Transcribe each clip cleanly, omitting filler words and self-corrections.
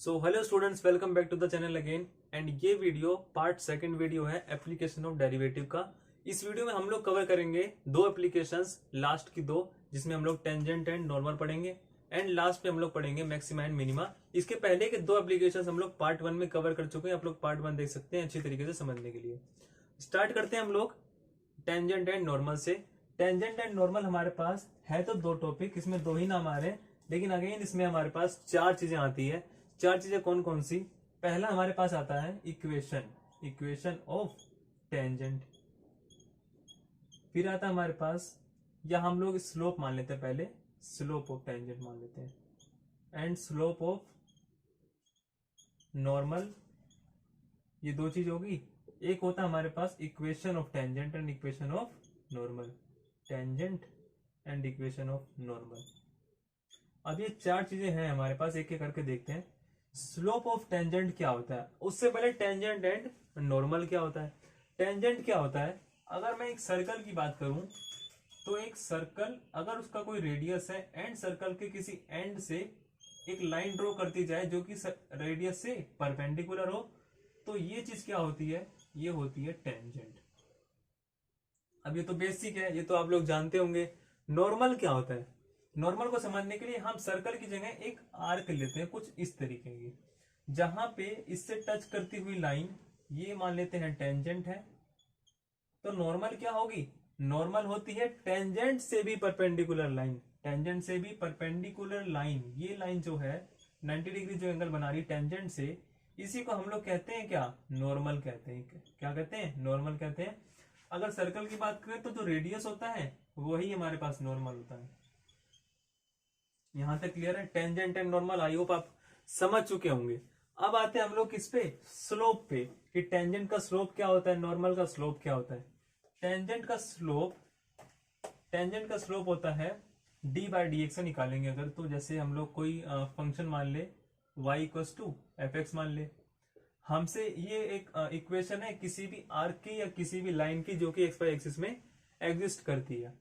So hello students, welcome back to the channel again. And ये video part second video है application of derivative का। इस video में हम लोग कवर करेंगे दो एप्लीकेशंस, लास्ट की दो, जिसमें हम लोग टेंजेंट एंड नॉर्मल पढ़ेंगे एंड लास्ट में हम लोग पढ़ेंगे मैक्सिमा एंड मिनिमा। इसके पहले के दो एप्लीकेशंस हम लोग पार्ट वन में कवर कर चुके हैं, आप लोग पार्ट वन देख सकते हैं अच्छी तरीके से समझने के लिए। स्टार्ट करते हैं हम लोग टेंजेंट एंड नॉर्मल से। टेंजेंट एंड नॉर्मल हमारे पास है तो दो टॉपिक, इसमें दो ही नाम आ रहे हैं, लेकिन अगेन इसमें हमारे पास चार चीजें आती है। चार चीजें कौन कौन सी? पहला हमारे पास आता है इक्वेशन ऑफ टेंजेंट। फिर आता है हमारे पास, या हम लोग स्लोप मान लेते हैं, पहले स्लोप ऑफ टेंजेंट मान लेते हैं, एंड स्लोप ऑफ नॉर्मल। ये दो चीज होगी। एक होता है हमारे पास equation of tangent and equation of normal, tangent and equation of normal. अब ये चार चीजें हैं हमारे पास, एक एक करके देखते हैं। स्लोप ऑफ टेंजेंट क्या होता है, उससे पहले टेंजेंट एंड नॉर्मल क्या होता है। टेंजेंट क्या होता है? अगर मैं एक सर्कल की बात करूं तो एक सर्कल अगर उसका कोई रेडियस है एंड सर्कल के किसी एंड से एक लाइन ड्रॉ करती जाए जो कि रेडियस से परपेंडिकुलर हो, तो ये चीज क्या होती है? ये होती है टेंजेंट। अब ये तो बेसिक है, ये तो आप लोग जानते होंगे। नॉर्मल क्या होता है? नॉर्मल को समझने के लिए हम सर्कल की जगह एक आर्क लेते हैं कुछ इस तरीके की, जहां पे इससे टच करती हुई लाइन ये मान लेते हैं टेंजेंट है। तो नॉर्मल क्या होगी? नॉर्मल होती है टेंजेंट से भी परपेंडिकुलर लाइन। टेंजेंट से भी परपेंडिकुलर लाइन, ये लाइन जो है 90 डिग्री जो एंगल बना रही टेंजेंट से, इसी को हम लोग कहते हैं क्या? नॉर्मल कहते हैं। क्या कहते हैं? नॉर्मल कहते हैं। अगर सर्कल की बात करें तो जो रेडियस होता है वही हमारे पास नॉर्मल होता है। यहां तक क्लियर है? Tangent and normal I hope आप समझ चुके होंगे। अब आते हैं हम लोग किस पे? स्लोप पे, कि टेंजेंट का स्लोप क्या होता है, नॉर्मल का स्लोप क्या होता है। टेंजेंट का स्लोप होता है डी बाई डी एक्स से निकालेंगे अगर, तो जैसे हम लोग कोई फंक्शन मान ले y equals to f x मान ले, हमसे ये एक इक्वेशन है किसी भी आर्क की या किसी भी लाइन की जो कि एक्स वाई एक्सिस में एग्जिस्ट करती है,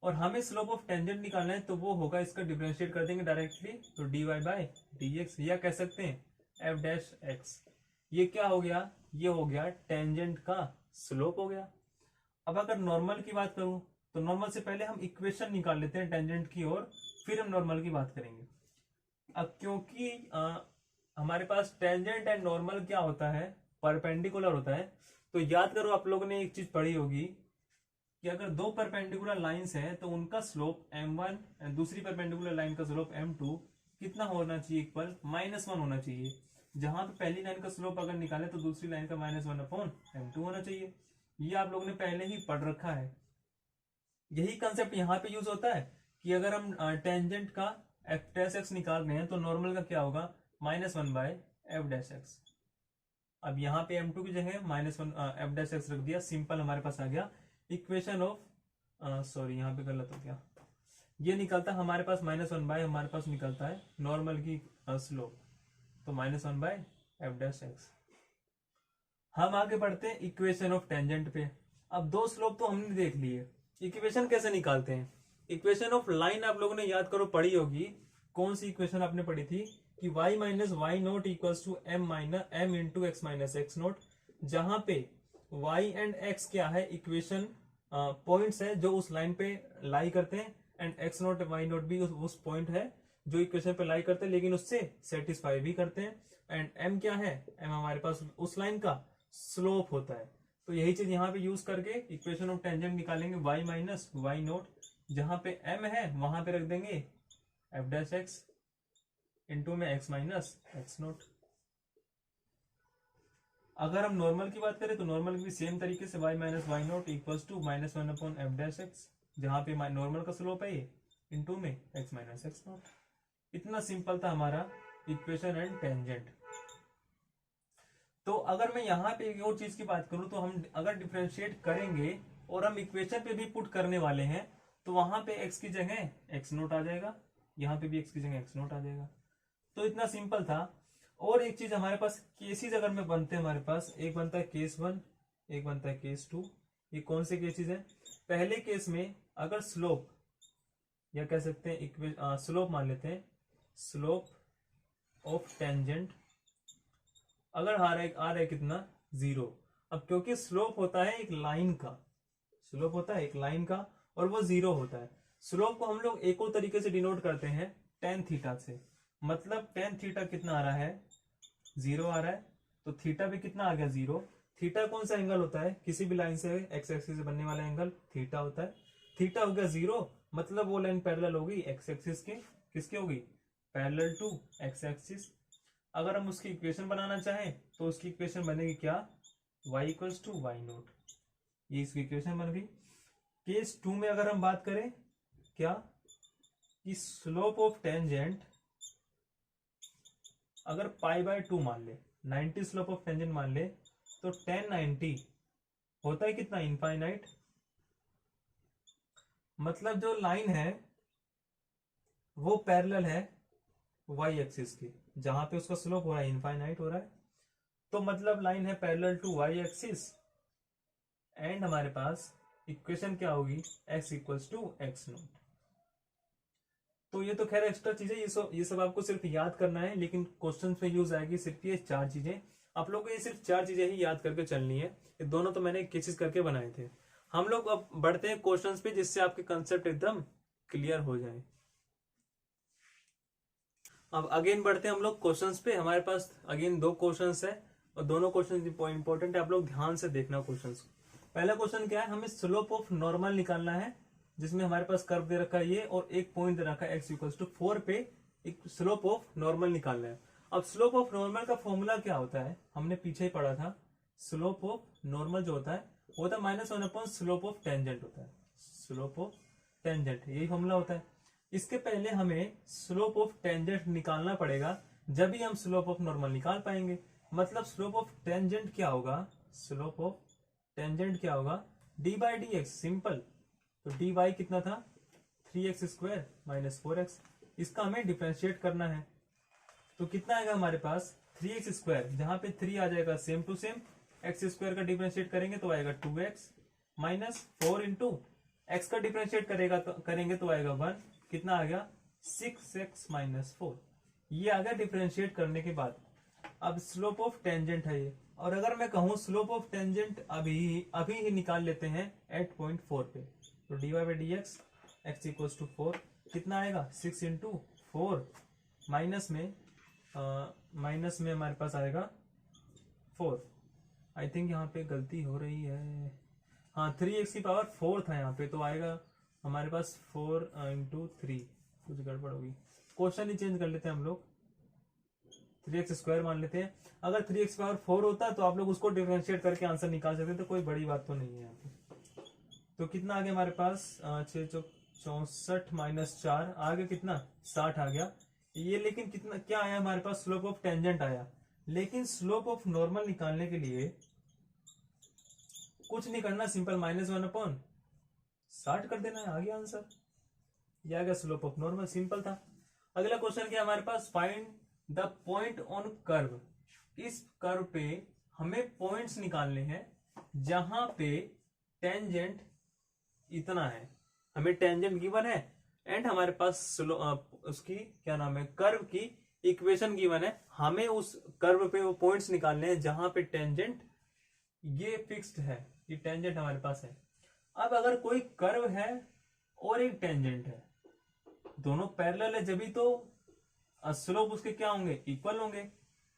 और हमें स्लोप ऑफ टेंजेंट निकालना है, तो वो होगा, इसका डिफरेंशिएट कर देंगे डायरेक्टली, तो d y by d x, या कह सकते हैं एफ डैश एक्स। ये क्या हो गया? ये हो गया टेंजेंट का स्लोप हो गया। अब अगर नॉर्मल की बात करूं तो नॉर्मल से पहले हम इक्वेशन निकाल लेते हैं टेंजेंट की, और फिर हम नॉर्मल की बात करेंगे। अब क्योंकि हमारे पास टेंजेंट एंड नॉर्मल क्या होता है? परपेंडिकुलर होता है। तो याद करो, आप लोगों ने एक चीज पढ़ी होगी कि अगर दो परपेंडिकुलर लाइंस हैं तो उनका स्लोप m1 एंड दूसरी परपेंडिकुलर लाइन का स्लोप m2 कितना होना चाहिए? इक्वल -1 होना चाहिए। जहां पे पहली लाइन का स्लोप अगर निकाले तो दूसरी लाइन का -1/m2 होना चाहिए। ये आप लोगों ने पहले ही पढ़ रखा है। यही कंसेप्ट यहाँ पे यूज होता है कि अगर हम टेंजेंट का एफ डैश एक्स निकाल रहे हैं तो नॉर्मल का क्या होगा? -1/f dash x. अब यहाँ पे m2 की जगह -1 f डैश एक्स रख दिया, सिंपल हमारे पास आ गया इक्वेशन ऑफ, सॉरी यहाँ पे गलत हो गया, ये निकलता है हमारे पास -1/, हमारे पास निकलता है नॉर्मल की स्लोप, तो -1/f डैश एक्स। हम आगे बढ़ते हैं इक्वेशन ऑफ टेंजेंट पे। अब दो स्लोप तो हमने देख लिए, इक्वेशन कैसे निकालते हैं? इक्वेशन ऑफ लाइन आप लोगों ने याद करो पढ़ी होगी। कौन सी इक्वेशन आपने पढ़ी थी? कि y minus y naught equals to m into x minus x naught, जहां पे y एंड x क्या है? इक्वेशन पॉइंट्स है जो उस लाइन पे लाई करते हैं, and x note y note भी उस पॉइंट है जो इक्वेशन पे लाई करते हैं, लेकिन उससे सेटिस्फाई भी करते हैं। एंड m क्या है? m हमारे पास उस लाइन का स्लोप होता है। तो यही चीज यहाँ पे यूज करके इक्वेशन ऑफ टेंजेंट निकालेंगे। y माइनस वाई नोट, जहां पे m है वहां पे रख देंगे f डैश एक्स इंटू में x माइनस एक्स नोट। अगर हम नॉर्मल की बात करें तो नॉर्मल की भी सेम तरीके से y minus y naught equals to -1/f dash x, जहां पे नॉर्मल का स्लोप है ये, इंटू में x माइनस एक्स नोट। इतना सिंपल था हमारा इक्वेशन एंड टेंजेंट। तो अगर मैं यहाँ पे एक और चीज की बात करूं तो हम अगर डिफरेंशिएट करेंगे और हम इक्वेशन पे भी पुट करने वाले हैं, तो वहां पे x की जगह एक्स नोट आ जाएगा, यहाँ पे भी x की जगह एक्स नोट आ जाएगा। तो इतना सिंपल था। और एक चीज हमारे पास केसेस अगर में बनते हैं, हमारे पास एक बनता है केस 1, एक बनता है केस 2। ये कौन से केसेस हैं? पहले केस में अगर स्लोप, या कह सकते हैं स्लोप मान लेते हैं, स्लोप ऑफ टेंजेंट अगर आ रहा है कितना 0। अब क्योंकि स्लोप होता है एक लाइन का, स्लोप होता है एक लाइन का और वो 0 होता है। स्लोप को हम लोग एक और तरीके से डिनोट करते हैं टेन थीटा से। मतलब टेन थीटा कितना आ रहा है 0 आ रहा है, तो थीटा भी कितना आ गया 0। थीटा कौन सा एंगल होता है, किसी भी लाइन से एक्स एक्सिस से बनने वाला एंगल थीटा होता है। थीटा हो गया 0, मतलब वो लाइन पैरेलल होगी एक्स एक्सिस के, किसके होगी, पैरेलल टू एक्स एक्सिस। अगर हम उसकी इक्वेशन बनाना चाहें तो उसकी इक्वेशन बनेगी क्या, y equals to y naught, ये इसकी इक्वेशन बन गई। केस 2 में अगर हम बात करें क्या, कि स्लोप ऑफ टेंजेंट अगर π/2 मान ले, 90 स्लोप ऑफ टेंजेंट मान ले, तो tan 90 होता है कितना, इनफाइनाइट। मतलब जो लाइन है वो पैरेलल है y एक्सिस की, जहां पे उसका स्लोप हो रहा है इनफाइनाइट हो रहा है, तो मतलब लाइन है parallel to y axis. And हमारे पास इक्वेशन क्या होगी, x equals to x naught. तो ये तो खैर एक्स्ट्रा चीजें, ये सब आपको सिर्फ याद करना है, लेकिन क्वेश्चन में यूज आएगी सिर्फ ये 4 चीजें। आप लोगों को ये सिर्फ 4 चीजें ही याद करके चलनी है। ये दोनों तो मैंने केसेस करके बनाए थे। हम लोग अब बढ़ते हैं क्वेश्चंस पे, जिससे आपके कंसेप्ट एकदम क्लियर हो जाए। अब अगेन बढ़ते हैं हम लोग क्वेश्चंस पे। हमारे पास अगेन 2 क्वेश्चंस है और दोनों क्वेश्चन इंपॉर्टेंट है, आप लोग ध्यान से देखना क्वेश्चंस। पहला क्वेश्चन क्या है, हमें स्लोप ऑफ नॉर्मल निकालना है, जिसमें हमारे पास कर्व दे रखा है ये और एक पॉइंट दे रखा है x इक्वल्स टू 4 पे एक स्लोप ऑफ नॉर्मल निकालना है। अब स्लोप ऑफ नॉर्मल का फॉर्मूला क्या होता है, हमने पीछे ही पढ़ा था। स्लोप ऑफ नॉर्मल जो होता है वो होता है -1 स्लोप ऑफ टेंजेंट होता है, स्लोप ऑफ टेंजेंट, यही फॉर्मूला होता है। इसके पहले हमें स्लोप ऑफ टेंजेंट निकालना पड़ेगा, जब ही हम स्लोप ऑफ नॉर्मल निकाल पाएंगे। मतलब स्लोप ऑफ टेंजेंट क्या होगा, स्लोप ऑफ टेंजेंट क्या होगा, D by d x, simple. तो डी वाई कितना था 3x स्क्वायर माइनस 4x, इसका हमें डिफरेंशिएट करना है। तो कितना आएगा हमारे पास 3x स्क्वायर, जहां पे 3 आ जाएगा same to same, x square का डिफरेंशिएट करेंगे तो आएगा 2x माइनस 4 इंटू एक्स का डिफरेंशिएट करेंगे तो आएगा 1, कितना आ गया 6x माइनस 4। ये आ गया डिफरेंशिएट करने के बाद। अब स्लोप ऑफ टेंजेंट है ये, और अगर मैं कहूं स्लोप ऑफ टेंजेंट अभी ही निकाल लेते हैं एट पॉइंट 4 पे, तो dy by d x x equals to 4 कितना आएगा 6 इंटू 4 माइनस में हमारे पास आएगा 4। आई थिंक यहाँ पे गलती हो रही है, हाँ 3x की पावर 4 था यहाँ पे, तो आएगा हमारे पास 4 इंटू 3, कुछ गड़बड़ होगी, क्वेश्चन ही चेंज कर लेते हैं हम लोग, 3x स्क्वायर मान लेते हैं। अगर 3x पावर 4 होता तो आप लोग उसको डिफरेंशिएट करके आंसर निकाल सकते, तो कोई बड़ी बात तो नहीं है यहाँ पे। तो कितना आ गया हमारे पास 6 64 माइनस 4 आ गया कितना 60 आ गया ये। लेकिन कितना क्या आया हमारे पास, स्लोप ऑफ टेंजेंट आया। लेकिन स्लोप ऑफ नॉर्मल निकालने के लिए कुछ नहीं करना, सिंपल -1/60 कर देना है, आ गया आंसर। ये आ गया स्लोप ऑफ नॉर्मल, सिंपल था। अगला क्वेश्चन क्या हमारे पास, find the point on curve. इस कर्व पे हमें पॉइंट्स निकालने हैं जहां पे टेंजेंट इतना है, हमें टेंजेंट गिवन है एंड हमारे पास उसकी क्या नाम है, कर्व की इक्वेशन गिवन है। हमें उस कर्व पे वो पॉइंट्स निकालने हैं जहां पे टेंजेंट ये फिक्स्ड है, ये टेंजेंट हमारे पास है। अब अगर कोई कर्व है और एक टेंजेंट है, दोनों पैरेलल है, जब तो स्लोप उसके क्या होंगे, इक्वल होंगे।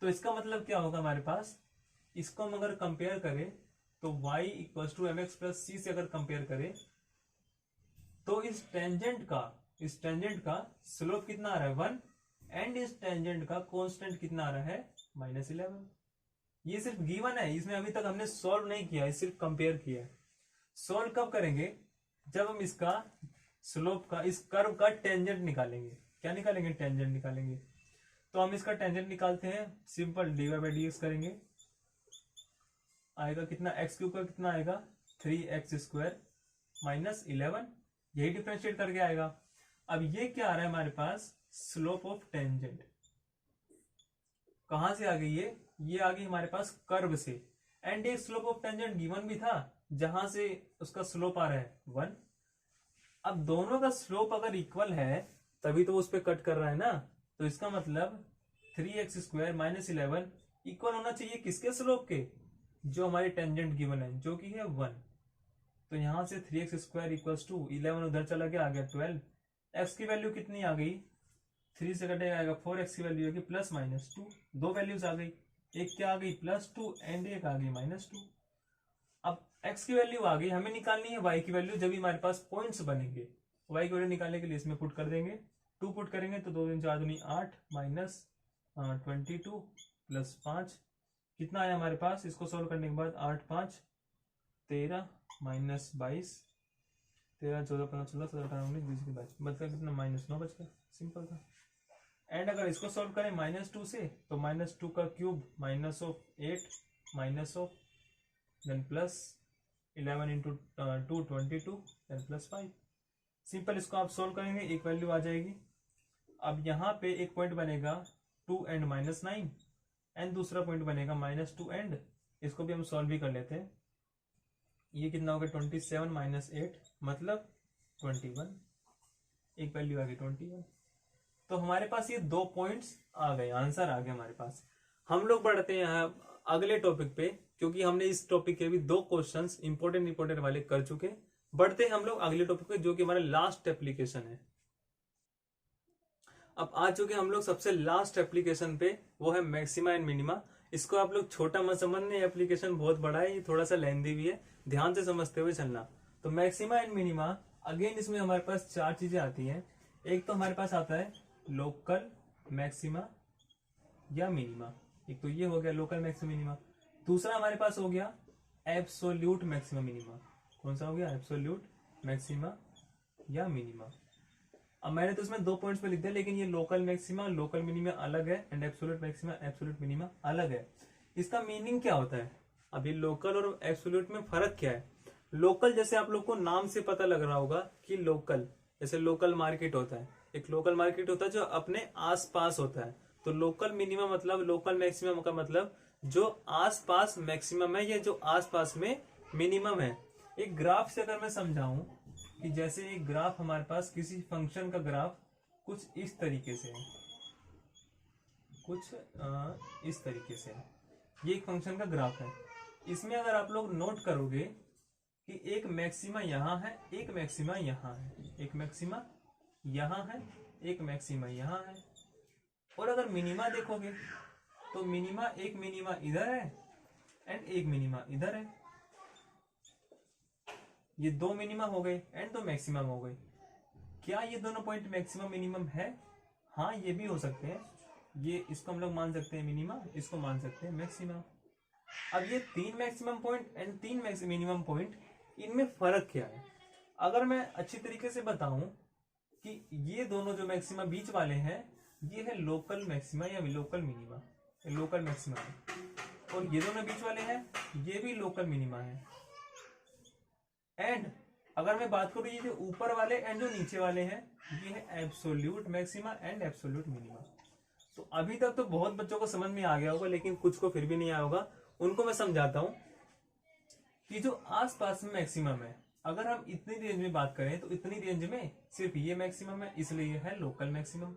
तो इसका मतलब क्या होगा हमारे पास, इसको हम अगर कंपेयर करें तो y equals to mx plus c से अगर कंपेयर करें तो इस टेंजेंट का स्लोप कितना आ रहा है 1 एंड इस टेंजेंट का कांस्टेंट कितना आ रहा है -11। ये सिर्फ गिवन है, इसमें अभी तक हमने सॉल्व नहीं किया है, सिर्फ कंपेयर किया है। सॉल्व कब करेंगे, जब हम इसका स्लोप का, इस कर्व का टेंजेंट निकालेंगे। क्या निकालेंगे, टेंजेंट निकालेंगे। तो हम इसका टेंजेंट निकालते हैं, simple dy by d x करेंगे, आएगा कितना x के ऊपर कितना आएगा 3x स्क्वायर माइनस 11, यही डिफरेंशिएट करके आएगा। अब ये क्या आ रहा है हमारे पास, स्लोप ऑफ टेंजेंट कहां से आ गई, ये आ गई हमारे पास कर्व से। एंड एक स्लोप ऑफ टेंजेंट गिवन भी था जहां से उसका स्लोप आ रहा है 1। अब दोनों का स्लोप अगर इक्वल है तभी तो उस पर कट कर रहा है ना, तो इसका मतलब 3x स्क्वायर माइनस 11 इक्वल होना चाहिए किसके स्लोप के, जो हमारी टेंजेंट गिवन है जो कि है 1। तो यहां से 3x² इक्वल्स टू 11 उधर चला गया, आ गया 12। x की वैल्यू कितनी आ गई, 3 से कटेगा आएगा 4x की वैल्यू आएगी +-2। दो वैल्यूज आ गई, एक क्या आ गई +2 एंड एक आ गई -2। अब x की वैल्यू आ गई, हमें निकालनी है y की वैल्यू जब भी हमारे पास पॉइंट्स बनेंगे। y की वैल्यू निकालने के लिए इसमें पुट कर देंगे, 2 पुट करेंगे तो 2 4 दूनी 8 -22 +5 कितना आया हमारे पास। इसको सोल्व करने के बाद 8 5 13 -22 13 14 15 16 17 18 19 20 22 बचकर कितना -9 बचकर, सिंपल था। एंड अगर इसको सोल्व करें -2 से तो -2 का क्यूब -8 देन +11 इंटू 2 22 देन +5। सिंपल इसको आप सोल्व करेंगे एक वैल्यू आ जाएगी। अब यहाँ पे एक पॉइंट बनेगा 2 एंड -9 एंड दूसरा पॉइंट बनेगा -2 एंड, इसको भी हम सॉल्व भी कर लेते हैं। ये कितना होगा 27 - 8 मतलब 21, एक वैल्यू आ गई 21। तो हमारे पास ये 2 पॉइंट्स आ गए, आंसर आ गया हमारे पास। हम लोग बढ़ते हैं यहाँ अगले टॉपिक पे, क्योंकि हमने इस टॉपिक के भी 2 क्वेश्चंस इंपॉर्टेंट वाले कर चुके। बढ़ते हैं हम लोग अगले टॉपिक पे जो कि हमारा लास्ट एप्लीकेशन है। अब आ चुके हम लोग सबसे लास्ट एप्लीकेशन पे, वो है मैक्सिमा एंड मिनिमा। इसको आप लोग छोटा मत समझने, एप्लीकेशन बहुत बड़ा है, ये थोड़ा सा लेंथी भी है, ध्यान से समझते हुए चलना। तो मैक्सिमा एंड मिनिमा, अगेन इसमें हमारे पास 4 चीजें आती हैं। एक तो हमारे पास आता है लोकल मैक्सिमा या मिनिमा, एक तो ये हो गया लोकल मैक्सिमा मिनिमा। दूसरा हमारे पास हो गया एब्सोल्यूट मैक्सिमा मिनिमा। कौन सा हो गया, एब्सोल्यूट मैक्सिमा या मिनिमा। अब मैंने तो इसमें 2 पॉइंट्स पे लिख दिया, लेकिन ये लोकल मैक्सिमा लोकल मिनिमा अलग है and absolute maxima absolute minima अलग है। इसका मीनिंग क्या होता है, अभी लोकल और एब्सोल्यूट में फर्क क्या है। लोकल जैसे आप लोग को नाम से पता लग रहा होगा कि लोकल, जैसे लोकल मार्केट होता है, एक लोकल मार्केट होता है जो अपने आसपास होता है। तो लोकल मिनिमम मतलब लोकल मैक्सिमम का मतलब जो आसपास मैक्सिमम है या जो आसपास में मिनिमम है। एक ग्राफ से अगर मैं समझाऊं कि जैसे एक ग्राफ हमारे पास किसी फंक्शन का ग्राफ कुछ इस तरीके से है, कुछ इस तरीके से है, ये एक फंक्शन का ग्राफ है। इसमें अगर आप लोग नोट करोगे कि एक मैक्सिमा यहाँ है, एक मैक्सिमा यहाँ है, एक मैक्सिमा यहाँ है, एक मैक्सिमा यहाँ है। और अगर मिनिमा देखोगे तो मिनिमा, एक मिनिमा इधर है एंड एक मिनिमा इधर है। ये 2 मिनिमम हो गए एंड 2 मैक्सिमम हो गए। क्या ये दोनों पॉइंट मैक्सिमम मिनिमम है? हाँ, ये भी हो सकते हैं। ये इसको हम लोग मान सकते हैं मिनिमम, इसको मान सकते हैं मैक्सिमम। अब ये 3 maximum point and 3 minimum point, इनमें फर्क क्या है? अगर मैं अच्छी तरीके से बताऊं कि ये दोनों जो मैक्सिमा बीच वाले हैं, ये है लोकल मैक्सिमा या लोकल मिनिमा, लोकल मैक्सिमा है। और ये दोनों बीच वाले हैं, ये भी लोकल मिनिमा है। एंड अगर मैं बात करूं ये जो ऊपर वाले एंड जो नीचे वाले हैं, ये है absolute maxima and absolute minima. तो अभी तक तो बहुत बच्चों को समझ में आ गया होगा, लेकिन कुछ को फिर भी नहीं आया होगा, उनको मैं समझाता हूं कि जो आसपास में मैक्सिमम है, अगर हम इतनी रेंज में बात करें तो इतनी रेंज में सिर्फ ये मैक्सिमम है, इसलिए ये है लोकल मैक्सिमम।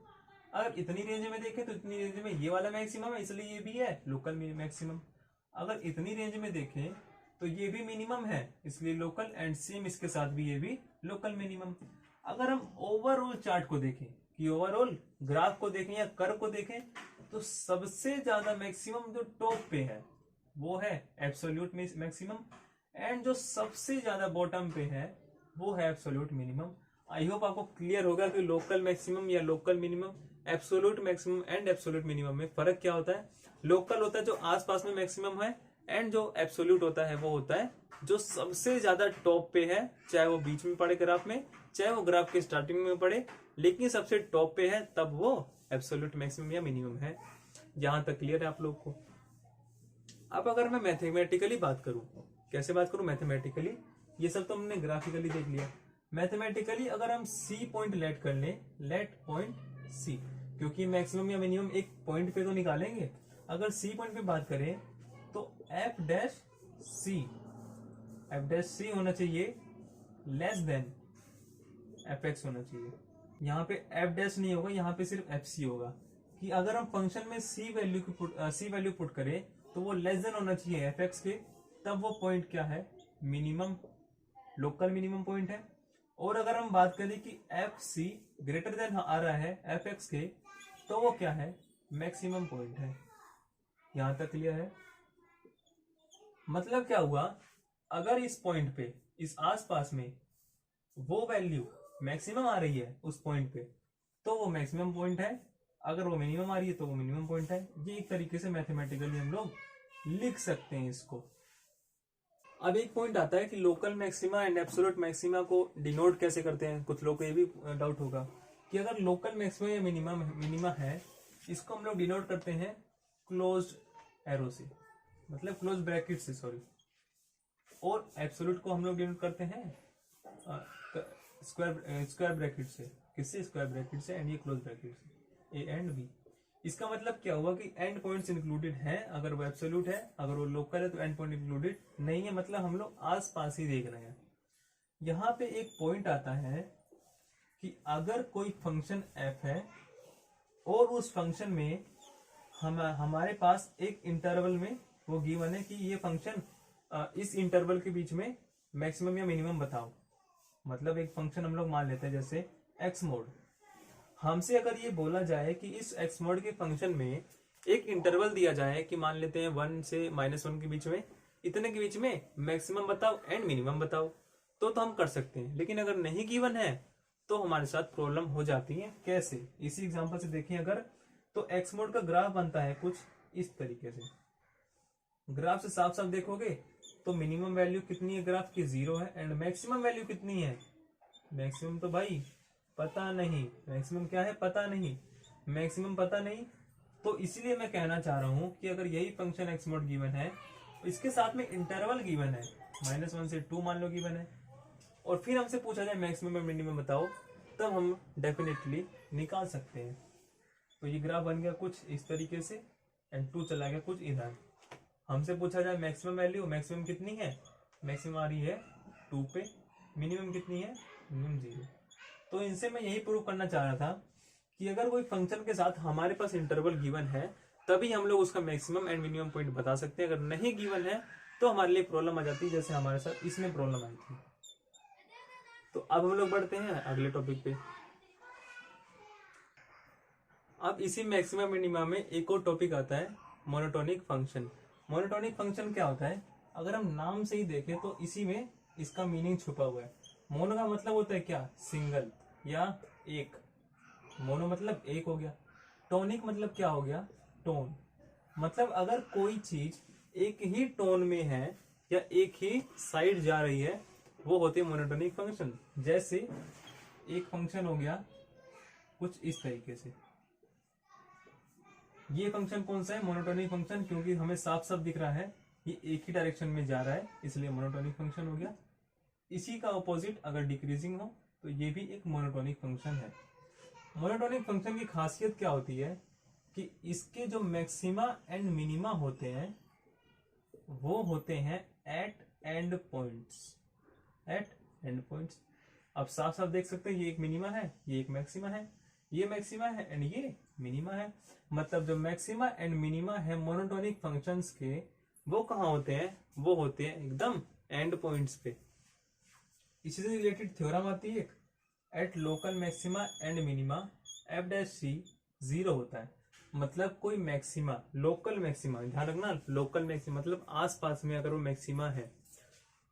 अगर इतनी रेंज में देखें तो इतनी रेंज में ये वाला मैक्सिमम है, इसलिए ये भी है लोकल मैक्सिमम। अगर इतनी रेंज में देखें तो ये भी मिनिमम है, इसलिए लोकल, एंड सेम इसके साथ भी ये भी लोकल मिनिमम। अगर हम ओवरऑल चार्ट को देखें, कि ओवरऑल ग्राफ को देखें या कर्व को देखें, तो सबसे ज्यादा मैक्सिमम जो टॉप पे है वो है एब्सोल्यूट मैक्सिमम, एंड जो सबसे ज्यादा बॉटम पे है वो है एब्सोल्यूट मिनिमम। आई होप आपको क्लियर होगा कि लोकल मैक्सिमम या local minimum, absolute maximum and absolute minimum में फर्क क्या होता है। लोकल होता है जो आसपास में मैक्सिमम है, एंड जो एब्सोल्यूट होता है वो होता है जो सबसे ज्यादा टॉप पे है, चाहे वो बीच में पड़े ग्राफ में, चाहे वो ग्राफ के स्टार्टिंग में पड़े, लेकिन सबसे टॉप पे है तब वो एब्सोल्यूट मैक्सिमम या मिनिमम है। यहां तक क्लियर है आप लोग को? अब अगर मैं मैथमेटिकली बात करूं, कैसे बात करूं मैथमेटिकली, ये सब तो हमने ग्राफिकली देख लिया। मैथमेटिकली अगर हम सी पॉइंट लेट कर लें, लेट पॉइंट सी, क्योंकि मैक्सिमम या मिनिमम एक पॉइंट पे तो निकालेंगे। अगर सी पॉइंट पे बात करें तो एफ डैश सी होना चाहिए लेस देन एफ एक्स होना चाहिए। यहाँ पे एफ डैश नहीं होगा, यहाँ पे सिर्फ एफ सी होगा। कि अगर हम फंक्शन में सी वैल्यू पुट करें तो वो लेस देन होना चाहिए एफ एक्स के, तब वो पॉइंट क्या है, मिनिमम, लोकल मिनिमम पॉइंट है। और अगर हम बात करें कि एफ सी ग्रेटर देन आ रहा है एफ एक्स के, तो वो क्या है, मैक्सिमम पॉइंट है। यहां तक क्लियर है? मतलब क्या हुआ, अगर इस पॉइंट पे, इस आसपास में वो वैल्यू मैक्सिमम आ रही है उस पॉइंट पे, तो वो मैक्सिमम पॉइंट है। अगर वो मिनिमम आ रही है तो वो मिनिमम पॉइंट है। ये एक तरीके से मैथमेटिकली हम लोग लिख सकते हैं इसको। अब एक पॉइंट आता है कि local maxima and absolute maxima को डिनोट कैसे करते हैं। कुछ लोग को ये भी डाउट होगा कि अगर लोकल मैक्सिमा या मिनिमा है, इसको हम लोग डिनोट करते हैं क्लोज्ड एरो से, मतलब क्लोज ब्रैकेट से, सॉरी। और एब्सोल्यूट को हम लोग डिनोट करते हैं स्क्वायर ब्रैकेट से। किससे? स्क्वायर ब्रैकेट से, एंड ये क्लोज ब्रैकेट से, ए एंड बी। इसका मतलब क्या हुआ कि एंड पॉइंट्स इंक्लूडेड है अगर वो एब्सोल्यूट है, अगर वो लोकल है तो एंड पॉइंट इंक्लूडेड नहीं है, मतलब हम लोग आस पास ही देख रहे हैं। यहाँ पे एक पॉइंट आता है कि अगर कोई फंक्शन f है और उस फंक्शन में हमारे पास एक इंटरवल में वो गिवन है कि ये फंक्शन इस इंटरवल के बीच में मैक्सिमम या मिनिमम बताओ। मतलब एक फंक्शन हम लोग मान लेते हैं जैसे एक्स मोड। हमसे अगर ये बोला जाए कि इस एक्स मोड के फंक्शन में एक इंटरवल दिया जाए कि मान लेते हैं 1 से -1 के बीच में, इतने के बीच में मैक्सिमम बताओ एंड मिनिमम बताओ, तो हम कर सकते हैं। लेकिन अगर नहीं गिवन है तो हमारे साथ प्रॉब्लम हो जाती है। कैसे? इसी एग्जांपल से देखिए, अगर तो एक्स मोड का ग्राफ बनता है कुछ इस तरीके से। ग्राफ से साफ साफ देखोगे तो मिनिमम वैल्यू कितनी है ग्राफ की, 0 है, एंड मैक्सिमम वैल्यू कितनी है, मैक्सिमम तो भाई पता नहीं। मैक्सिमम क्या है, पता नहीं, मैक्सिमम पता नहीं। तो इसलिए मैं कहना चाह रहा हूं कि अगर यही फंक्शन एक्स मोड गिवन है, इसके साथ में इंटरवल गिवन है, -1 से 2 मान लो गिवन है, और फिर हमसे पूछा जाए मैक्सिमम और मिनिमम बताओ, तब हम डेफिनेटली निकाल सकते हैं। तो ये ग्राफ बन गया कुछ इस तरीके से, एंड 2 चला गया कुछ इधर। हमसे पूछा जाए मैक्सिमम वैल्यू, मैक्सिमम कितनी है, मैक्सिमम आ रही है 2 पे, मिनिमम कितनी है, मिनिमम 0। तो इनसे मैं यही प्रूव करना चाह रहा था कि अगर कोई फंक्शन के साथ हमारे पास इंटरवल गिवन है, तभी हम लोग उसका मैक्सिमम एंड मिनिमम पॉइंट बता सकते हैं। अगर नहीं गिवन है तो हमारे लिए प्रॉब्लम आ जाती है, जैसे हमारे साथ इसमें प्रॉब्लम आई थी। तो अब हम लोग बढ़ते हैं अगले टॉपिक पे। अब इसी मैक्सिमम मिनिमम में एक और टॉपिक आता है, मोनोटोनिक फंक्शन। मोनोटोनिक फंक्शन क्या होता है? अगर हम नाम से ही देखें तो इसी में इसका मीनिंग छुपा हुआ है। मोनो का मतलब होता है क्या, सिंगल या एक। मोनो मतलब एक हो गया। टोनिक मतलब क्या हो गया, टोन। मतलब अगर कोई चीज एक ही टोन में है या एक ही साइड जा रही है, वो होती है मोनोटोनिक फंक्शन। जैसे एक फंक्शन हो गया कुछ इस तरीके से। ये फंक्शन कौन सा है, मोनोटोनिक फंक्शन, क्योंकि हमें साफ साफ दिख रहा है ये एक ही डायरेक्शन में जा रहा है, इसलिए मोनोटोनिक फंक्शन हो गया। इसी का ऑपोजिट अगर डिक्रीजिंग हो तो ये भी एक मोनोटोनिक फंक्शन है। मोनोटोनिक फंक्शन की खासियत क्या होती है कि इसके जो मैक्सिमा एंड मिनिमा होते हैं वो होते हैं at end points, at end points. अब साफ साफ देख सकते हैं ये एक मिनिमा है, ये एक मैक्सिमा है, ये मैक्सिमा है एंड ये मिनिमा है। मतलब जो मैक्सिमा एंड मिनिमा है मोनोटोनिक फंक्शंस के, वो कहाँ होते हैं, वो होते हैं एकदम एंड पॉइंट्स पे। इसी से रिलेटेड थ्योरम आती है, at local maxima and minima f dash c 0 होता है। मतलब कोई मैक्सिमा, लोकल मैक्सिमा, ध्यान रखना, लोकल मैक्सिमा मतलब आसपास में अगर वो मैक्सिमा है,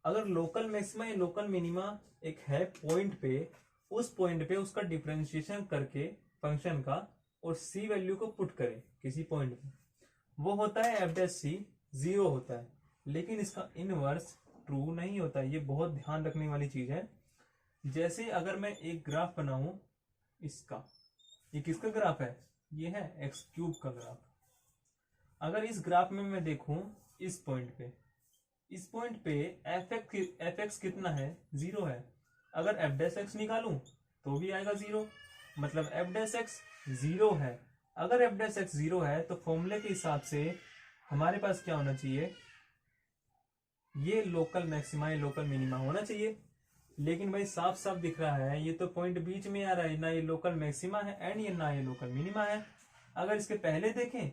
अगर लोकल मैक्सिमा या लोकल मिनिमा एक है पॉइंट पे, उस पॉइंट पे उसका डिफरेंशिएशन करके फंक्शन का और सी वैल्यू को पुट करें किसी पॉइंट पे, वो होता है एफ डैश सी 0 होता है। लेकिन इसका इनवर्स ट्रू नहीं होता है। ये बहुत ध्यान रखने वाली चीज है। जैसे अगर मैं एक ग्राफ बनाऊं इसका, ये किसका ग्राफ है, ये है एक्स क्यूब का ग्राफ। अगर इस ग्राफ में मैं देखूं इस पॉइंट पे, इस पॉइंट पे एफ एक्स कितना है, 0 है। अगर एफ डैश एक्स निकालूं तो भी आएगा 0, मतलब एफ डैश एक्स 0 है। अगर एफ डैश एक्स 0 है तो फॉर्मूले के हिसाब से हमारे पास क्या होना चाहिए, ये लोकल मैक्सिमा या लोकल मिनिमा होना चाहिए। लेकिन भाई साफ साफ दिख रहा है ये तो पॉइंट बीच में आ रहा है, ना ये लोकल मैक्सिमा है एंड ये ना ये लोकल मिनिमा है। अगर इसके पहले देखें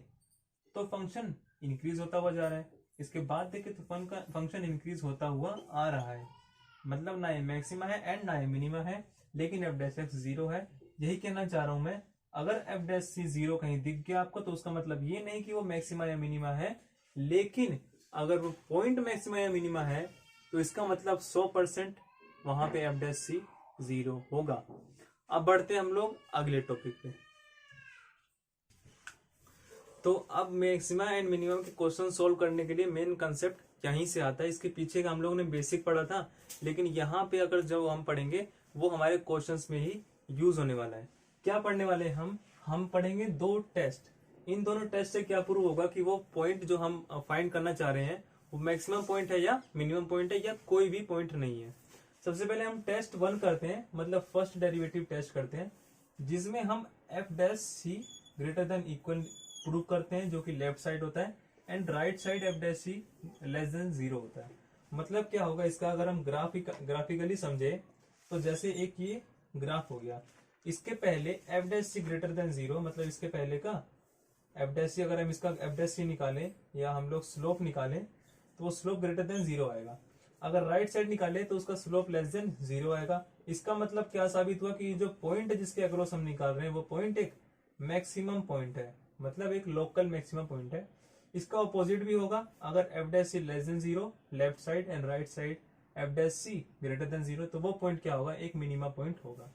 तो फंक्शन इंक्रीज होता हुआ जा रहा है, इसके बाद देखें तो फंक्शन इंक्रीज होता हुआ आ रहा है, मतलब ना ये मैक्सिमा है एंड ना ये मिनिमा है, लेकिन एफ डैश एक्स जीरो है। यही कहना चाह रहा हूं मैं, अगर एफ डैश सी जीरो कहीं दिख गया आपको तो उसका मतलब ये नहीं कि वो मैक्सिमा या मिनिमा है, लेकिन अगर वो पॉइंट मैक्सिमा या मिनिमा है तो इसका मतलब 100% वहां पे एफ डैश सी जीरो होगा। अब बढ़ते हैं हम लोग अगले टॉपिक पे। तो अब मैक्सिमा एंड मिनिमम के क्वेश्चन सोल्व करने के लिए मेन कंसेप्ट यहीं से आता है। इसके पीछे का हम लोगों ने बेसिक पढ़ा था, लेकिन यहाँ पे अगर जो हम पढ़ेंगे वो हमारे क्वेश्चंस में ही यूज होने वाला है। क्या पढ़ने वाले हैं हम पढ़ेंगे दो टेस्ट। इन दोनों टेस्ट से क्या प्रूव होगा कि वो पॉइंट जो हम फाइंड करना चाह रहे हैं वो मैक्सिमम पॉइंट है या मिनिमम पॉइंट है या कोई भी पॉइंट नहीं है। सबसे पहले हम टेस्ट 1 करते हैं, मतलब फर्स्ट डेरिवेटिव टेस्ट करते हैं, जिसमें हम f dash c greater than equal prove करते हैं, जो कि लेफ्ट साइड होता है, and right side f dash c less than zero होता है। मतलब क्या होगा इसका, अगर हम ग्राफिकली समझे तो जैसे एक ये ग्राफ हो गया, इसके पहले F dash c greater than zero, मतलब इसके पहले का एफ डैश सी, अगर हम इसका एफ डैश सी निकालें या हम लोग स्लोप निकालें तो वो स्लोप ग्रेटर देन जीरो आएगा। अगर राइट साइड निकाले तो उसका स्लोप लेस देन जीरो आएगा। इसका मतलब क्या साबित हुआ कि जो पॉइंट है जिसके अक्रॉस हम निकाल रहे हैं वो पॉइंट एक मैक्सिमम पॉइंट है, मतलब एक लोकल मैक्सिमम पॉइंट है। इसका ऑपोजिट भी होगा, अगर f dash c less than zero left side and right side f dash c greater than zero, तो वो पॉइंट क्या होगा, एक मिनिमा पॉइंट होगा।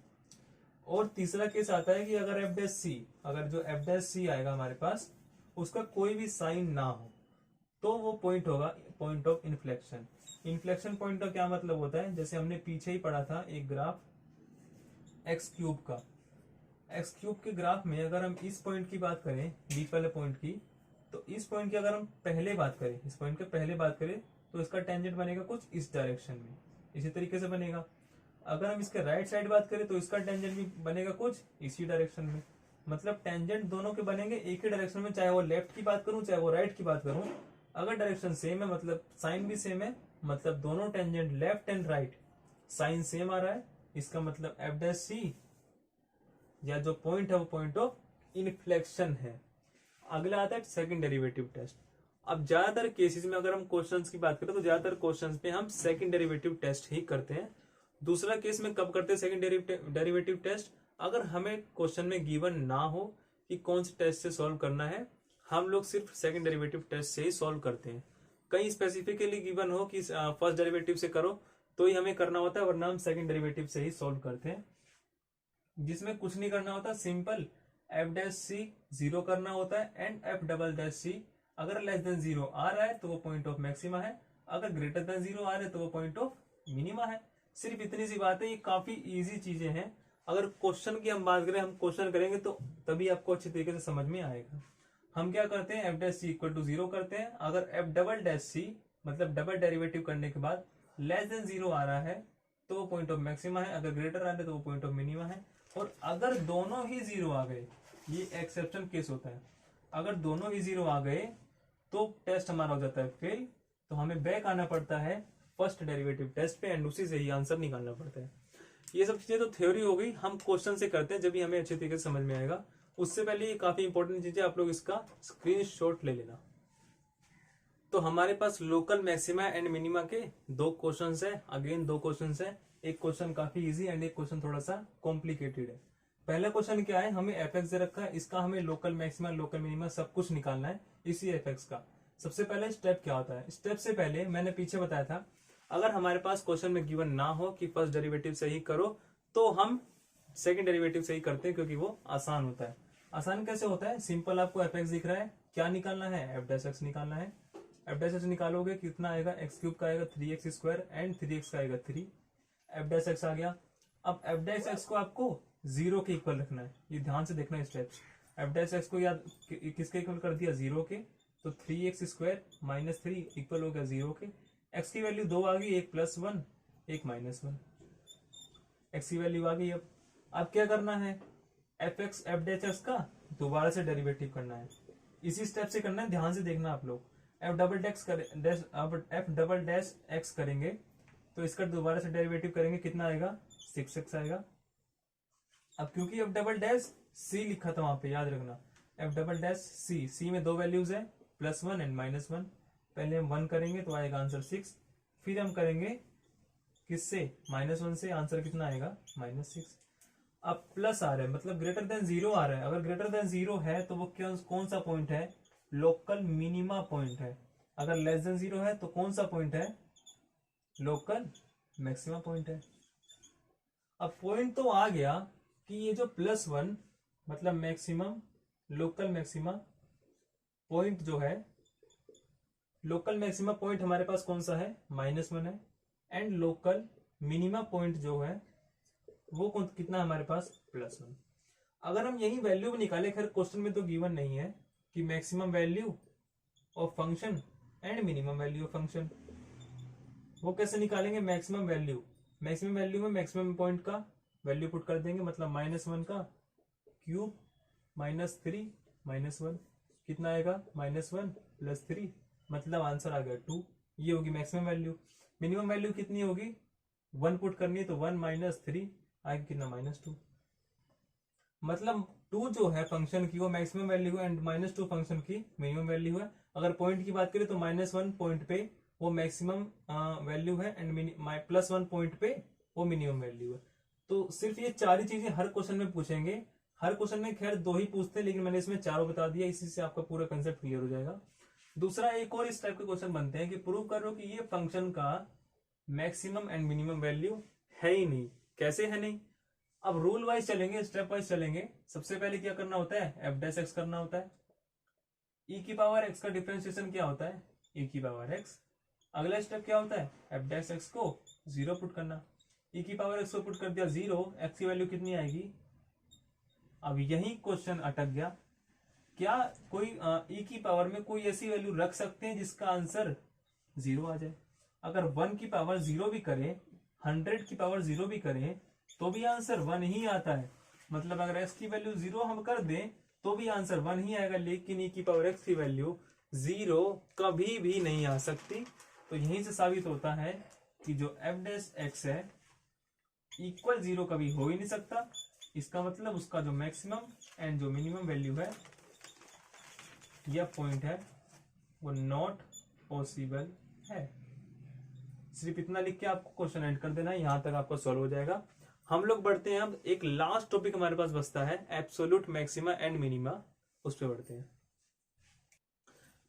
और तीसरा केस आता है कि अगर एफ डैश सी, अगर जो एफ डैश सी आएगा हमारे पास उसका कोई भी साइन ना हो तो वो पॉइंट होगा point of inflection. Inflection point का क्या मतलब होता है, जैसे हमने पीछे ही पढ़ा था एक ग्राफ एक्स क्यूब का। एक्स क्यूब के ग्राफ में अगर हम इस पॉइंट की बात करें, बीच वाले पॉइंट की, तो इस पॉइंट की अगर हम पहले बात करें, इस पॉइंट के पहले बात करें तो इसका टेंजेंट बनेगा कुछ इस डायरेक्शन में, इसी तरीके से बनेगा। अगर हम इसके राइट साइड बात करें तो इसका टेंजेंट भी बनेगा कुछ इसी डायरेक्शन में। मतलब टेंजेंट दोनों के बनेंगे एक ही डायरेक्शन में, चाहे वो लेफ्ट की बात करूं चाहे वो राइट की बात करूं। अगर डायरेक्शन सेम है मतलब साइन भी सेम है, मतलब दोनों tangent left and right sign same आ रहा है, इसका मतलब एफ डैश सी या जो पॉइंट है वो पॉइंट ऑफ इन्फ्लेक्शन है। अगला आता है सेकंड डेरिवेटिव टेस्ट। अब ज्यादातर केसेस में अगर हम क्वेश्चंस की बात करें तो ज्यादातर क्वेश्चंस में हम सेकंड डेरिवेटिव टेस्ट ही करते हैं। दूसरा केस में कब करते हैं सेकंड डेरिवेटिव टेस्ट, अगर हमें क्वेश्चन में गिवन ना हो कि कौन से टेस्ट से सॉल्व करना है, हम लोग सिर्फ सेकंड डेरिवेटिव टेस्ट से ही सॉल्व करते हैं। कहीं स्पेसिफिकली गिवन हो कि फर्स्ट डेरिवेटिव से करो तो ही हमें करना होता है, वरना हम सेकंड डेरिवेटिव से ही सॉल्व करते हैं, जिसमें कुछ नहीं करना होता, सिंपल एफ डैश सी जीरो करना होता है and F double dash C अगर लेस देन जीरो आ रहा है तो वो पॉइंट ऑफ मैक्सिमा है, अगर ग्रेटर देन जीरो आ रहा है तो वो पॉइंट ऑफ मिनिमा है। सिर्फ इतनी सी बात है, ये काफी इजी चीजें हैं। अगर क्वेश्चन की हम बात करें, हम क्वेश्चन करेंगे तो तभी आपको अच्छी तरीके से समझ में आएगा। हम क्या करते हैं, f dash c equal to zero करते हैं, अगर एफ डबल डैश सी मतलब डबल डेरिवेटिव करने के बाद लेस देन जीरो आ रहा है तो वो पॉइंट ऑफ मैक्सिमा है, अगर ग्रेटर आ रहा है तो वो पॉइंट ऑफ मिनिमा है। और अगर दोनों ही जीरो आ गए, ये एक्सेप्शन केस होता है, अगर दोनों ही जीरो आ गए तो टेस्ट हमारा हो जाता है फेल, तो हमें बैक आना पड़ता है फर्स्ट डेरिवेटिव टेस्ट पे एंड उसी से ही आंसर निकालना पड़ता है। ये सब चीजें तो थ्योरी हो गई, हम क्वेश्चन से करते हैं जब भी हमें अच्छे तरीके से समझ में आएगा। उससे पहले ये काफी इंपॉर्टेंट चीज है, आप लोग इसका स्क्रीनशॉट ले लेना। तो हमारे पास लोकल मैक्सिमा एंड मिनिमा के दो क्वेश्चंस है, अगेन दो क्वेश्चंस है, एक क्वेश्चन काफी इजी एंड एक क्वेश्चन थोड़ा सा कॉम्प्लिकेटेड है। पहला क्वेश्चन क्या है, हमें एफ एक्स दे रखा है, इसका हमें लोकल मैक्सिमा लोकल मिनिमा सब कुछ निकालना है इसी एफ एक्स का। सबसे पहले स्टेप क्या होता है, स्टेप से पहले मैंने पीछे बताया था, अगर हमारे पास क्वेश्चन में गिवन ना हो कि फर्स्ट डेरिवेटिव से ही करो तो हम सेकंड डेरिवेटिव से ही करते हैं, क्योंकि वो आसान होता है। आसान कैसे होता है, सिंपल आपको एफ एक्स दिख रहा है, क्या निकालना है, एफ डैश एक्स निकालना है। एफ डैश एक्स निकालोगे कितना आएगा, एक्स क्यूब का आएगा 3x स्क्वायर एंड 3x का आएगा 3, एफ डैश एक्स आ गया। अब एफ डैश एक्स को आपको जीरो के इक्वल रखना है, ये ध्यान से देखना स्टेप्स। एफ डैश एक्स को याद किसके इक्वल कर दिया, जीरो के, तो 3x स्क्वायर माइनस 3 इक्वल हो गया जीरो के। एक्स की वैल्यू दो आ गई, एक +1 एक -1, एक्स की वैल्यू आ गई। अब क्या करना है, एफ डैश एक्स का दोबारा से डेरिवेटिव करना है, इसी स्टेप से करना है, ध्यान से देखना आप लोग। एफ डबल डैश एक्स करेंगे तो इसका दोबारा से डेरिवेटिव करेंगे, कितना आएगा 6x आएगा। अब क्योंकि एफ डबल डैश सी लिखा था वहां पे, याद रखना, एफ डबल डैश सी, सी में दो वैल्यूज है +1 एंड -1। पहले हम 1 करेंगे तो आएगा आंसर 6, फिर हम करेंगे किससे, -1 से, आंसर कितना आएगा -6। अब प्लस आ रहा है मतलब ग्रेटर देन 0 आ रहा है, अगर ग्रेटर देन 0 है तो वो क्या, कौन सा पॉइंट है, लोकल मिनिमा पॉइंट है। अगर लेस देन 0 है तो कौन सा पॉइंट है, लोकल मैक्सिमा पॉइंट है। अब पॉइंट तो आ गया कि ये जो +1 मतलब मैक्सिमम लोकल मैक्सिमा पॉइंट जो है, लोकल मैक्सिमा पॉइंट हमारे पास कौन सा है, -1 है। एंड लोकल मिनिमा पॉइंट जो है वो कितना हमारे पास, +1। अगर हम यही वैल्यू भी निकाले, खैर क्वेश्चन में तो गिवन नहीं है कि maximum value of function and minimum value of function, वो कैसे निकालेंगे, मैक्सिमम वैल्यू में मैक्सिमम पॉइंट का वैल्यू पुट कर देंगे, मतलब -1 का क्यूब -3 -1 कितना आएगा, -1 + 3, मतलब आंसर आ गया 2। ये होगी मैक्सिमम वैल्यू। मिनिमम वैल्यू कितनी होगी, 1 पुट करनी है तो 1 - 3 आएगा कितना, -2। मतलब 2 जो है फंक्शन की वो मैक्सिमम वैल्यू है एंड -2 फंक्शन की मिनिमम वैल्यू है। अगर पॉइंट की बात करें तो -1 पॉइंट पे वो मैक्सिमम वैल्यू है एंड +1 पॉइंट पे वो मिनिमम वैल्यू है। तो सिर्फ ये 4 ही चीजें हर क्वेश्चन में पूछेंगे। हर क्वेश्चन में खैर 2 ही पूछते हैं, लेकिन मैंने इसमें 4 बता दिया, इसी से आपका पूरा कंसेप्ट क्लियर हो जाएगा। दूसरा एक और इस टाइप के क्वेश्चन बनते हैं कि प्रूव करो कि ये फंक्शन का मैक्सिमम एंड मिनिमम वैल्यू है ही नहीं। कैसे है नहीं, अब रूल वाइज चलेंगे, स्टेप वाइज चलेंगे। सबसे पहले क्या करना होता है, f' करना होता है। e⁻x का डिफरेंशिएशन क्या होता है, e⁻x। अगला स्टेप क्या होता है, f' को 0 पुट करना। e⁻x को पुट कर दिया 0, x की वैल्यू कितनी आएगी। अब यही क्वेश्चन अटक गया, क्या कोई e की पावर में कोई ऐसी वैल्यू रख सकते हैं जिसका आंसर 0 आ जाए। अगर 1 की पावर 0 भी करें, 100 की पावर 0 भी करें तो भी आंसर 1 ही आता है। मतलब अगर x की वैल्यू 0 हम कर दें तो भी आंसर 1 ही आएगा, लेकिन e⁻x की वैल्यू 0 कभी भी नहीं आ सकती। तो यहीं से साबित होता है कि जो f' है इक्वल 0 कभी हो ही नहीं सकता। इसका मतलब उसका जो मैक्सिमम एंड जो मिनिमम वैल्यू है यह पॉइंट है वो नॉट पॉसिबल है। सिर्फ इतना लिख के आपको क्वेश्चन एंड कर देना है, यहां तक आपका सॉल्व हो जाएगा। हम लोग बढ़ते हैं, अब एक लास्ट टॉपिक हमारे पास बचता है एब्सोल्यूट मैक्सिमा एंड मिनिमा, उस पर बढ़ते हैं।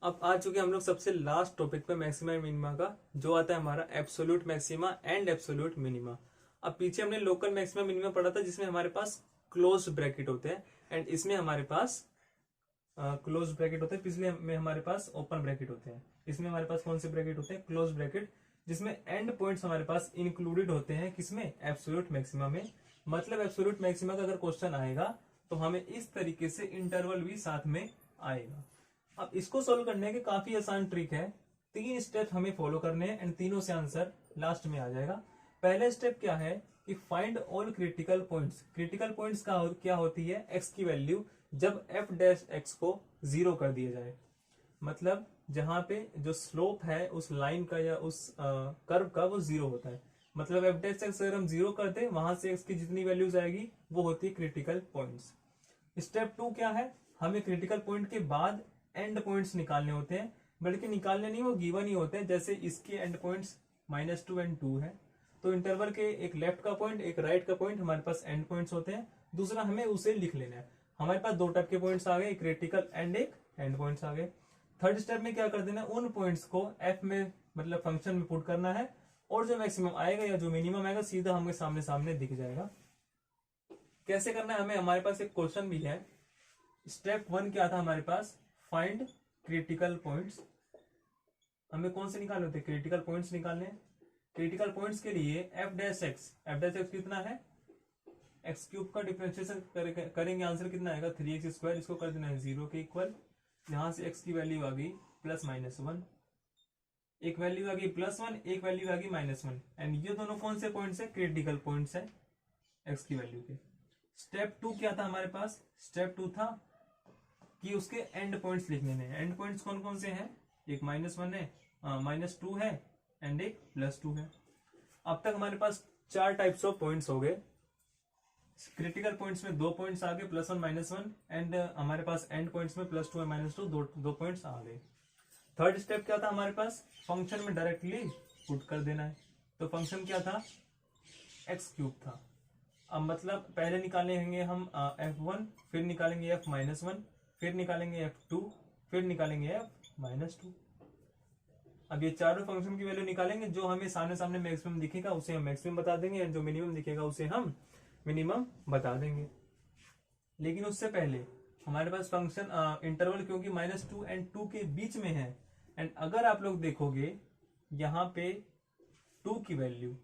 अब आ चुके हम लोग सबसे लास्ट टॉपिक पे मैक्सिमा एंड मिनिमा का, जो आता है हमारा absolute maxima and absolute minima. अब पीछे हमने लोकल मैक्सिमा मिनिमा पढ़ा था जिसमें हमारे पास क्लोज ब्रैकेट होते हैं, एंड इसमें हमारे पास क्लोज ब्रैकेट होते हैं, पिछले में हमारे पास ओपन ब्रैकेट होते हैं। इसमें हमारे पास कौन से ब्रैकेट होते हैं, क्लोज ब्रैकेट, जिसमें एंड पॉइंट्स हमारे पास इंक्लूडेड होते हैं, किसमें, एब्सोल्यूट मैक्सिमा में। मतलब एब्सोल्यूट मैक्सिमा का अगर क्वेश्चन आएगा तो हमें इस तरीके से इंटरवल भी साथ में आएगा। अब इसको सोल्व करने के काफी आसान ट्रिक है, 3 स्टेप हमें फॉलो करने हैं एंड तीनों से आंसर लास्ट में आ जाएगा। पहला स्टेप क्या है कि find all critical points. Critical points का क्या होती है, एक्स की वैल्यू जब f' को 0 कर दिया जाए, मतलब जहां पे जो स्लोप है उस लाइन का या उस कर्व का वो 0 होता है। मतलब f' अगर हम 0 कर दे, वहां से x की जितनी वैल्यूज आएगी वो होती है क्रिटिकल पॉइंट्स। स्टेप 2 क्या है, हमें क्रिटिकल पॉइंट के बाद एंड पॉइंट्स निकालने होते हैं, बल्कि निकालने नहीं, वो गिवन ही होते हैं। जैसे इसके एंड पॉइंट्स -2 एंड 2 है, तो इंटरवल के एक लेफ्ट का पॉइंट एक राइट का पॉइंट हमारे पास एंड पॉइंट्स होते हैं। दूसरा हमें उसे लिख लेना है। हमारे पास 2 टाइप के पॉइंट्स आ गए, क्रिटिकल एंड एक एंड पॉइंट्स आ गए। थर्ड स्टेप में क्या कर देना है, उन पॉइंट्स को f में मतलब फंक्शन में पुट करना है, और जो मैक्सिमम आएगा या जो मिनिमम आएगा सीधा हमें सामने सामने दिख जाएगा। कैसे करना है, हमें हमारे पास एक क्वेश्चन भी है। स्टेप 1 क्या था हमारे पास, फाइंड क्रिटिकल पॉइंट्स। हमें कौन से निकालने होते हैं, क्रिटिकल पॉइंट्स निकालने हैं। क्रिटिकल पॉइंट्स के लिए f' कितना है, x³ का डिफरेंशिएशन करेंगे, आंसर कितना आएगा 3x²। इसको कर देना है 0 के इक्वल। यहां से x की वैल्यू आ गई +-1, एक वैल्यू आ गई +1, एक वैल्यू आ गई -1, एंड ये दोनों कौन से पॉइंट्स है, क्रिटिकल पॉइंट्स है x की वैल्यू के। स्टेप 2 क्या था हमारे पास, स्टेप 2 था कि उसके एंड पॉइंट्स लिखने हैं। एंड पॉइंट्स कौन कौन से हैं, एक -1 है, -2 है एंड एक +2 है। अब तक हमारे पास 4 टाइप्स ऑफ पॉइंट्स हो गए। क्रिटिकल पॉइंट्स में 2 पॉइंट्स आ गए, +1 -1, एंड हमारे पास एंड पॉइंट्स में +2 और -2 दो पॉइंट्स आ गए। थर्ड स्टेप क्या था हमारे पास, फंक्शन में डायरेक्टली पुट कर देना है। तो फंक्शन क्या था, x³ था। अब मतलब पहले निकालेंगे हम f1, फिर निकालेंगे f-1, फिर निकालेंगे f2, फिर निकालेंगे f-2। अब ये चारों फंक्शन की वैल्यू निकालेंगे, जो हमें सामने सामने मैक्सिमम दिखेगा उसे हम मैक्सिमम बता देंगे, और जो मिनिमम दिखेगा उसे हम मिनिमम बता देंगे। लेकिन उससे पहले हमारे पास फंक्शन इंटरवल क्योंकि -2 और 2 के बीच में है, एंड अगर आप लोग देखोगे यहाँ पे 2 की वैल्यू,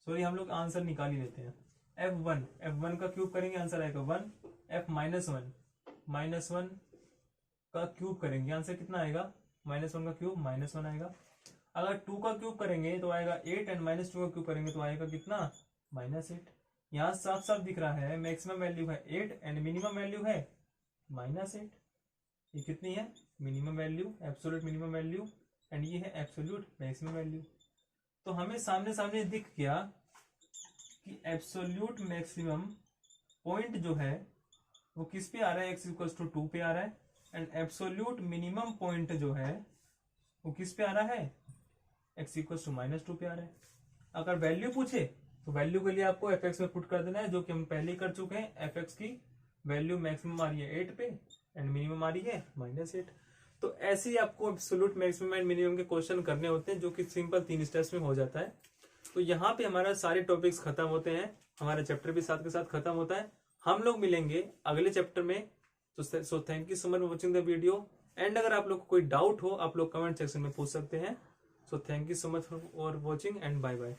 सॉरी हम लोग आंसर निकाल ही लेते हैं। f1 का क्यूब करेंगे आंसर आएगा 1, f-1 का क्यूब करेंगे आंसर कितना आएगा, -1 का क्यूब -1 आएगा। अगर 2 का क्यूब करेंगे तो आएगा 8, एंड -2 का क्यूब करेंगे तो आएगा कितना, -8। यहाँ साफ साफ दिख रहा है मैक्सिमम वैल्यू है 8 एंड मिनिमम वैल्यू है -8। ये कितनी है, minimum value, absolute minimum value, and ये है एब्सोल्यूट मैक्सिमम वैल्यू। तो हमें सामने सामने दिख गया कि एब्सोल्यूट मैक्सिमम पॉइंट जो है वो किस पे आ रहा है, x=2 पे आ रहा है, एंड एब्सोल्यूट मिनिमम पॉइंट जो है वो किस पे आ रहा है, x=-2 पे आ रहा है। अगर वैल्यू पूछे तो वैल्यू के लिए आपको fx में पुट कर देना है, जो कि हम पहले ही कर चुके हैं। fx की वैल्यू मैक्सिमम आ रही है 8 पे एंड मिनिमम आ रही है -8। तो ऐसे ही आपको एब्सोल्यूट मैक्सिमम एंड मिनिमम के क्वेश्चन करने होते हैं, जो कि सिंपल 3 स्टेप्स में हो जाता है। तो यहाँ पे हमारा सारे टॉपिक्स खत्म होते हैं, हमारा चैप्टर भी साथ के साथ खत्म होता है। हम लोग मिलेंगे अगले चैप्टर में। सो thank you so much for watching the video, and अगर आप लोग को कोई डाउट हो आप लोग कमेंट सेक्शन में पूछ सकते हैं। So thank you so much for watching and bye bye.